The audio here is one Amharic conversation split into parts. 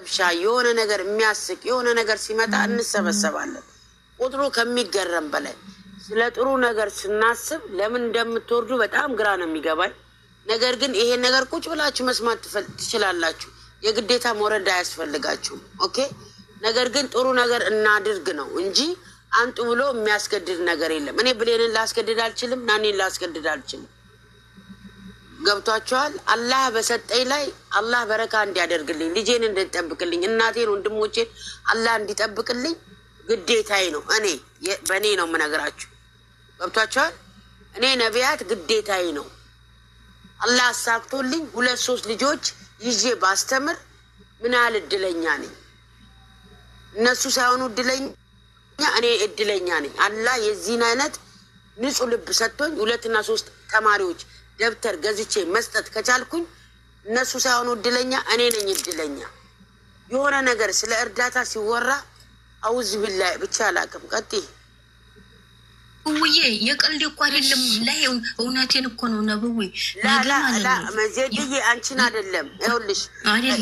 ረብሻ የሆነ ነገር የሚያስቅ የሆነ ነገር ሲመጣ እንሰበሰባለን። ቁጥሩ ከሚገረም በላይ ስለ ጥሩ ነገር ስናስብ ለምን እንደምትወርዱ በጣም ግራ ነው የሚገባኝ። ነገር ግን ይሄን ነገር ቁጭ ብላችሁ መስማት ትችላላችሁ። የግዴታ መውረድ አያስፈልጋችሁም። ኦኬ። ነገር ግን ጥሩ ነገር እናድርግ ነው እንጂ አንጡ ብሎ የሚያስገድድ ነገር የለም። እኔ ብሌንን ላስገድድ አልችልም፣ ናኔን ላስገድድ አልችልም። ገብቷችኋል? አላህ በሰጠኝ ላይ አላህ በረካ እንዲያደርግልኝ፣ ልጄን እንድጠብቅልኝ፣ እናቴን ወንድሞቼን አላህ እንዲጠብቅልኝ ግዴታዬ ነው። እኔ በእኔ ነው የምነግራችሁ። ገብቷችኋል? እኔ ነቢያት ግዴታዬ ነው። አላህ አሳክቶልኝ 2-3 ልጆች ይዤ ባስተምር ምን ያህል እድለኛ ነኝ። እነሱ ሳይሆኑ እድለኛ እኔ እድለኛ ነኝ። አላህ የዚህን አይነት ንጹህ ልብ ሰጥቶኝ 2-3 ተማሪዎች ደብተር ገዝቼ መስጠት ከቻልኩኝ እነሱ ሳይሆኑ እድለኛ እኔ ነኝ እድለኛ። የሆነ ነገር ስለ እርዳታ ሲወራ አውዝ ቢላይ ብቻ አላውቅም። ቀጥይ ውዬ የቀልድ እኮ አይደለም። ላይ እውነቴን እኮ ነው ነብዊ ላ መዜድዬ አንቺን አይደለም። ይኸውልሽ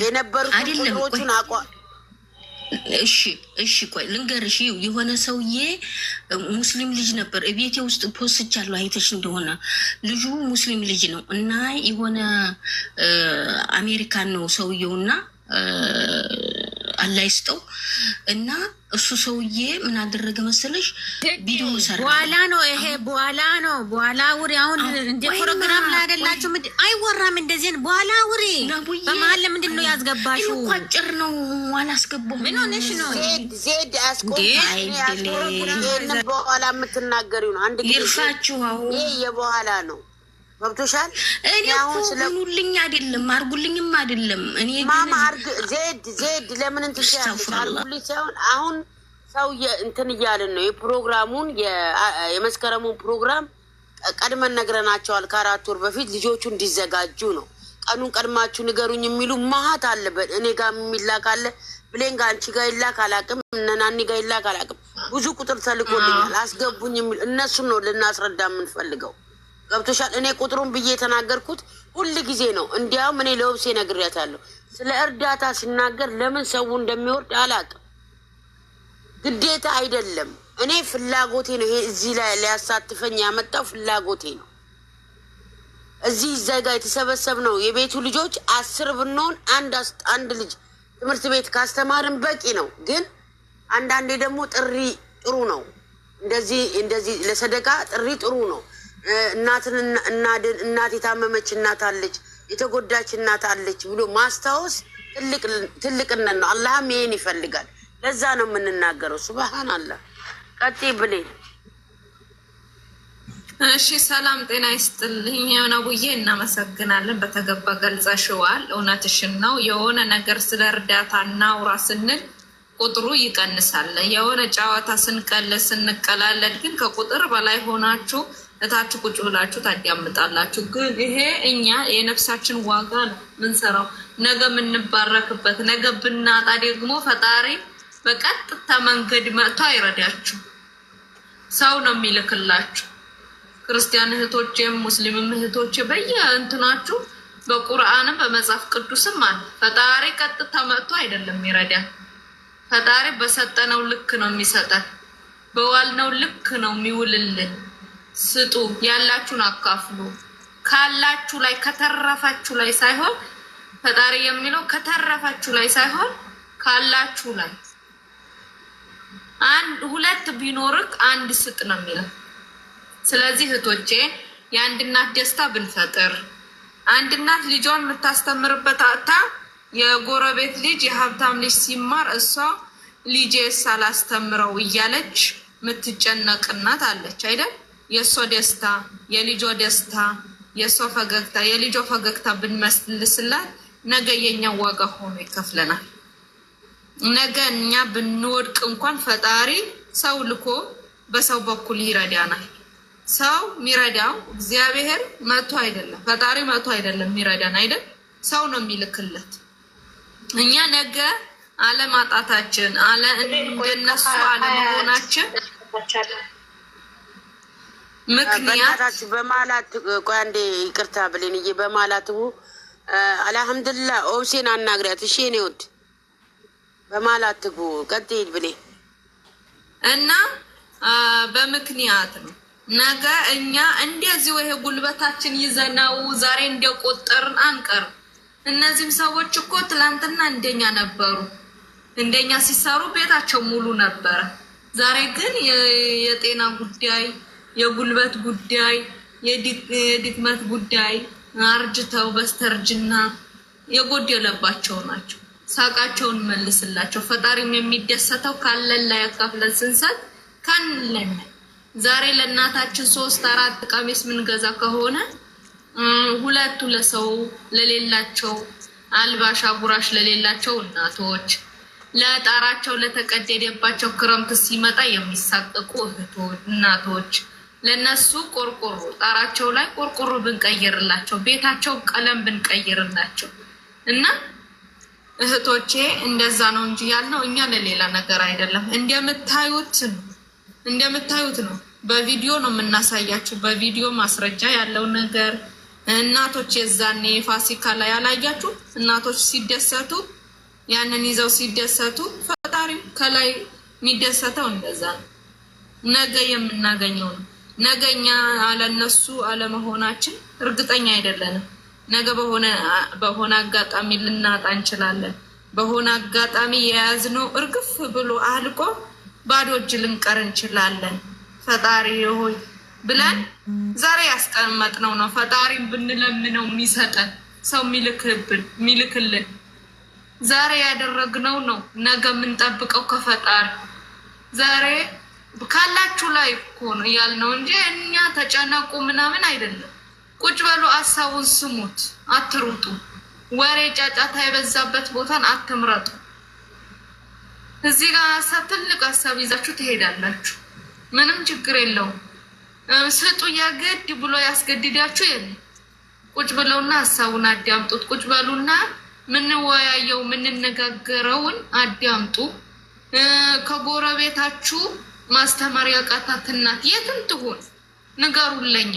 የነበሩት ቁጥሮቹን አቋ እሺ ቆይ ልንገርሽ። የሆነ ሰውዬ ሙስሊም ልጅ ነበር እቤቴ ውስጥ ፖስቻለሁ፣ አይተሽ እንደሆነ ልጁ ሙስሊም ልጅ ነው እና የሆነ አሜሪካን ነው ሰውየውና አላህ ይስጠው እና እሱ ሰውዬ ምን አደረገ መሰለሽ? ቪዲዮ ሰራ። በኋላ ነው ይሄ በኋላ ውሪ። አሁን እንደ ፕሮግራም ላይ አይደላችሁ። አይወራም እንደዚህ በኋላ ውሪ። በመሀል ለምንድን ነው ያስገባሽው? ቋጭር ነው አላስገባሁም። ምን ሆነሽ ነው? ዜድ በኋላ የምትናገሪው ነው። አንድ ጊዜ ይርፋችሁ። አሁን ይሄ የበኋላ ነው። ገብቶሻል? እኔ አሁን ስለሁሉልኝ አይደለም አርጉልኝም አይደለም። እኔ ማማ አርግ ዜድ ለምን እንትን አርጉልኝ ሳይሆን አሁን ሰው እንትን እያልን ነው። የፕሮግራሙን የመስከረሙን ፕሮግራም ቀድመን ነግረናቸዋል። ከ4 ወር በፊት ልጆቹ እንዲዘጋጁ ነው። ቀኑን ቀድማችሁ ንገሩኝ የሚሉ ማሀት አለበት። እኔ ጋር የሚላክ አለ፣ ብሌን ጋር አንቺ ጋር ይላክ አላቅም፣ እነናኒ ጋር ይላክ አላቅም። ብዙ ቁጥር ተልኮልኛል። አስገቡኝ የሚሉ እነሱን ነው ልናስረዳ የምንፈልገው። ገብቶሻል? እኔ ቁጥሩን ብዬ የተናገርኩት ሁል ጊዜ ነው። እንዲያውም እኔ ለውብሴ ነግሬያታለሁ። ስለ እርዳታ ሲናገር ለምን ሰው እንደሚወርድ አላውቅም። ግዴታ አይደለም። እኔ ፍላጎቴ ነው። ይሄ እዚህ ላይ ሊያሳትፈኝ ያመጣው ፍላጎቴ ነው። እዚህ ዘጋ የተሰበሰብ ነው የቤቱ ልጆች 10 ብንሆን አንድ ልጅ ትምህርት ቤት ካስተማርን በቂ ነው። ግን አንዳንዴ ደግሞ ጥሪ ጥሩ ነው። እንደዚህ ለሰደቃ ጥሪ ጥሩ ነው። እናትን እናት የታመመች እናት አለች፣ የተጎዳች እናት አለች ብሎ ማስታወስ ትልቅነት ነው። አላህም ይሄን ይፈልጋል። ለዛ ነው የምንናገረው። ሱብሃን አላህ። ቀጥይ ብሌን። እሺ ሰላም ጤና ይስጥልኝ ነብዬ፣ እናመሰግናለን። በተገባ ገልጸሽዋል። እውነትሽን ነው። የሆነ ነገር ስለ እርዳታ እናውራ ስንል ቁጥሩ ይቀንሳል። የሆነ ጨዋታ ስንቀላለድ ግን ከቁጥር በላይ ሆናችሁ እታች ቁጭ ብላችሁ ታዳምጣላችሁ። ግን ይሄ እኛ የነፍሳችን ዋጋ ነው ምንሰራው፣ ነገ የምንባረክበት። ነገ ብናጣ ደግሞ ፈጣሪ በቀጥታ መንገድ መጥቶ አይረዳችሁ፣ ሰው ነው የሚልክላችሁ። ክርስቲያን እህቶቼም ሙስሊም እህቶቼ በየእንትናችሁ በቁርአንም በመጽሐፍ ቅዱስም አለ ፈጣሪ ቀጥታ መጥቶ አይደለም ይረዳ። ፈጣሪ በሰጠነው ልክ ነው የሚሰጠን፣ በዋልነው ልክ ነው የሚውልልን። ስጡ፣ ያላችሁን አካፍሉ። ካላችሁ ላይ ከተረፋችሁ ላይ ሳይሆን ፈጣሪ የሚለው ከተረፋችሁ ላይ ሳይሆን ካላችሁ ላይ 1-2 ቢኖርክ 1 ስጥ ነው የሚለው። ስለዚህ እህቶቼ የአንድ እናት ደስታ ብንፈጥር፣ አንድ እናት ልጇን የምታስተምርበት አታ የጎረቤት ልጅ የሀብታም ልጅ ሲማር እሷ ልጄ ሳላስተምረው እያለች የምትጨነቅ እናት አለች አይደል? የእሷ ደስታ የልጇ ደስታ የእሷ ፈገግታ የልጇ ፈገግታ ብንመስልስላት ነገ የኛ ዋጋ ሆኖ ይከፍለናል። ነገ እኛ ብንወድቅ እንኳን ፈጣሪ ሰው ልኮ በሰው በኩል ይረዳናል። ሰው የሚረዳው እግዚአብሔር መቶ አይደለም፣ ፈጣሪ መቶ አይደለም የሚረዳን አይደል? ሰው ነው የሚልክለት። እኛ ነገ አለማጣታችን እንደነሱ አለመሆናችን ምክንያት በማላት ቆይ አንዴ ይቅርታ ብሌንዬ፣ በማላቱ አልሐምዱሊላህ ኦብሴን አናግሪያት። እሺ እኔ ወድ በማላት ትጉ ቀጥይል ብሌ እና በምክንያት ነው ነገ እኛ እንደዚህ ወይ ጉልበታችን ይዘናው ዛሬ እንደቆጠርን አንቀር እነዚህም ሰዎች እኮ ትላንትና እንደኛ ነበሩ እንደኛ ሲሰሩ ቤታቸው ሙሉ ነበር ዛሬ ግን የጤና ጉዳይ የጉልበት ጉዳይ የድክመት ጉዳይ አርጅተው በስተርጅና የጎደለባቸው ናቸው ሳቃቸውን መልስላቸው ፈጣሪም የሚደሰተው ካለን ላይ ያካፍለን ስንሰጥ ካለን ዛሬ ለእናታችን 3-4 ቀሚስ ምን ገዛ ከሆነ ሁለቱ ለሰው ለሌላቸው አልባሻ ጉራሽ ለሌላቸው እናቶች ለጣራቸው ለተቀደደባቸው ክረምት ሲመጣ የሚሳቀቁ እህቶች እናቶች ለነሱ ቆርቆሮ ጣራቸው ላይ ቆርቆሮ ብንቀይርላቸው ቤታቸው ቀለም ብንቀይርላቸው እና እህቶቼ እንደዛ ነው እንጂ ያልነው እኛ ለሌላ ነገር አይደለም እንደምታዩት ነው በቪዲዮ ነው የምናሳያችሁ በቪዲዮ ማስረጃ ያለው ነገር እናቶች የዛኔ ፋሲካ ላይ ያላያችሁ እናቶች ሲደሰቱ ያንን ይዘው ሲደሰቱ ፈጣሪም ከላይ የሚደሰተው እንደዛ ነው ነገ የምናገኘው ነው ነገኛ አለነሱ አለመሆናችን እርግጠኛ አይደለንም ነገ በሆነ አጋጣሚ ልናጣ እንችላለን በሆነ አጋጣሚ የያዝነው እርግፍ ብሎ አልቆ ባዶ እጅ ልንቀር እንችላለን ፈጣሪ ሆይ ብለን ዛሬ ያስቀመጥነው ነው ፈጣሪን ብንለምነው የሚሰጠን ሰው ሚልክልን ዛሬ ያደረግነው ነው ነገ የምንጠብቀው ከፈጣሪ ዛሬ ካላችሁ ላይ እኮ ነው ያልነው እንጂ እኛ ተጨነቁ ምናምን አይደለም ቁጭ በሉ አሳቡን ስሙት አትሩጡ ወሬ ጫጫታ የበዛበት ቦታን አትምረጡ እዚህ ጋር ትልቅ ሀሳብ ይዛችሁ ትሄዳላችሁ ምንም ችግር የለውም ስጡ ያገድ ብሎ ያስገድዳችሁ የለም ቁጭ ብለውና ሀሳቡን አዳምጡት ቁጭ በሉና ምን ወያየው ምን እንነጋገረውን አዳምጡ ከጎረቤታችሁ ማስተማር ያቃታት እናት የትም ትሆን ንገሩልኝ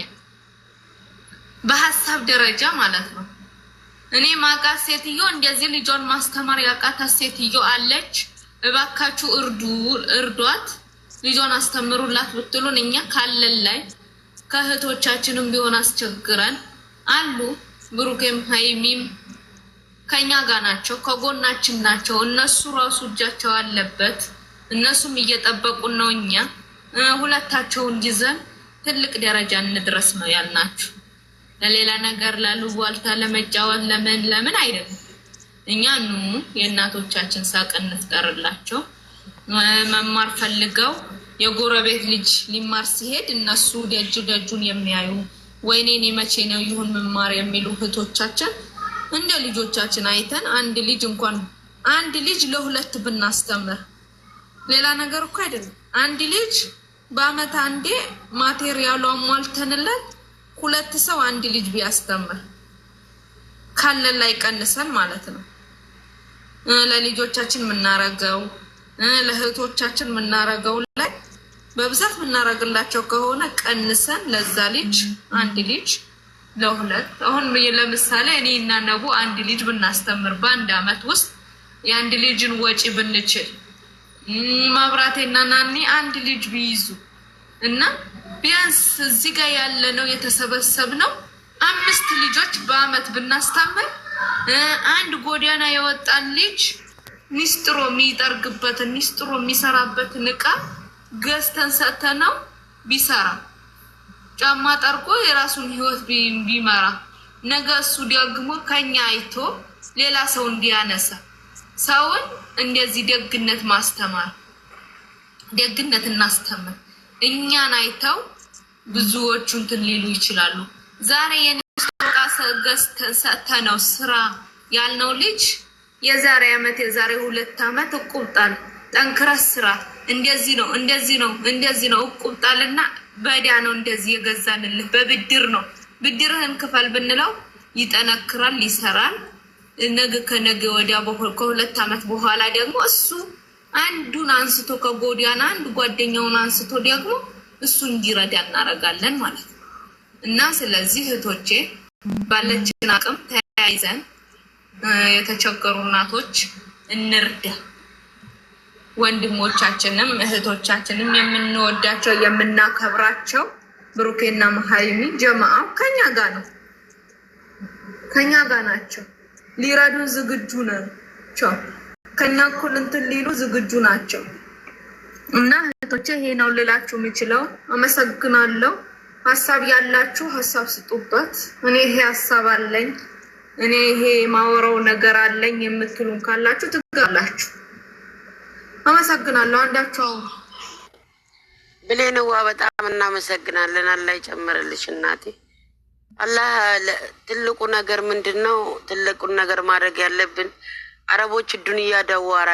በሐሳብ ደረጃ ማለት ነው እኔ ማቃት ሴትዮ እንደዚህ ልጇን ማስተማር ያቃታት ሴትዮ አለች እባካችሁ እርዷት ልጇን አስተምሩላት ብትሉን እኛ ካለን ላይ ከእህቶቻችንም ቢሆን አስቸግረን አሉ ብሩኬም ሃይሚም ከኛ ጋር ናቸው ከጎናችን ናቸው እነሱ ራሱ እጃቸው አለበት እነሱም እየጠበቁን ነው እኛ ሁለታቸውን ይዘን ትልቅ ደረጃ እንድረስ ነው ያልናችሁ ለሌላ ነገር ላልዋልታ ለመጫወት ለምን አይደለም እኛ የእናቶቻችን ሳቅ እንፍጠርላቸው መማር ፈልገው የጎረቤት ልጅ ሊማር ሲሄድ እነሱ ደጁን የሚያዩ ወይኔ መቼ ነው ይሁን መማር የሚሉ እህቶቻችን እንደ ልጆቻችን አይተን አንድ ልጅ ለሁለት ብናስተምር ሌላ ነገር እኮ አይደለም አንድ ልጅ በአመት አንዴ ማቴሪያሉ አሟልተንለት ሁለት ሰው አንድ ልጅ ቢያስተምር ካለን ላይ ቀንሰን ማለት ነው ለልጆቻችን ምናረጋው ለእህቶቻችን ምናረጋው ላይ በብዛት ምናረግላቸው ከሆነ ቀንሰን ለዛ ልጅ አንድ ልጅ ለሁለት አሁን ለምሳሌ እኔና ነቡ አንድ ልጅ ብናስተምር በአንድ አመት ውስጥ የአንድ ልጅን ወጪ ብንችል ማብራቴና ናኒ አንድ ልጅ ቢይዙ እና ቢያንስ እዚህ ጋር ያለነው የተሰበሰብነው 5 ልጆች በአመት ብናስተምር አንድ ጎዳና የወጣን ልጅ ሚስጥሮ የሚጠርግበት ሚስጥሮ የሚሰራበት ንቃ ገዝተን ሰተነው ቢሰራ ጫማ ጠርቆ የራሱን ህይወት ቢመራ ነገ እሱ ደግሞ ከኛ አይቶ ሌላ ሰው እንዲያነሳ ሰውን እንደዚህ ደግነት ማስተማር ደግነት እናስተምር እኛን አይተው ብዙዎቹ እንትን ሊሉ ይችላሉ ዛሬ የነስቃ ገዝተን ሰተነው ስራ ያልነው ልጅ የዛሬ አመት የዛሬ 2 አመት እቁብጣል ጠንክረስ ስራ እንደዚህ ነው እቁብጣልና በዳ ነው እንደዚህ የገዛንልህ በብድር ነው ብድርህን ክፈል ብንለው ይጠነክራል ይሰራል ነገ ከነገ ወዲያ ከ2 አመት በኋላ ደግሞ እሱ አንዱን አንስቶ ከጎዲያና አንድ ጓደኛውን አንስቶ ደግሞ እሱ እንዲረዳ እናረጋለን ማለት ነው እና ስለዚህ እህቶቼ ባለችን አቅም ተያይዘን የተቸገሩ እናቶች እንርዳ ወንድሞቻችንም እህቶቻችንም የምንወዳቸው የምናከብራቸው ብሩኬና ሀይሚ ጀማዓው ከኛ ጋር ነው፣ ከኛ ጋር ናቸው። ሊረዱን ዝግጁ ናቸው። ከኛ እኩል እንትን ሊሉ ዝግጁ ናቸው። እና እህቶቼ ይሄ ነው ልላችሁ የምችለው። አመሰግናለሁ። ሀሳብ ያላችሁ ሀሳብ ስጡበት። እኔ ይሄ ሀሳብ አለኝ፣ እኔ ይሄ ማወራው ነገር አለኝ የምትሉን ካላችሁ ትጋላችሁ። አመሰግናለሁ። አንዳችሁ ብሌንዋ በጣም እናመሰግናለን። አላህ ይጨምርልሽ እናቴ። አላህ ትልቁ ነገር ምንድነው? ትልቁን ነገር ማድረግ ያለብን አረቦች ዱንያ ደዋራ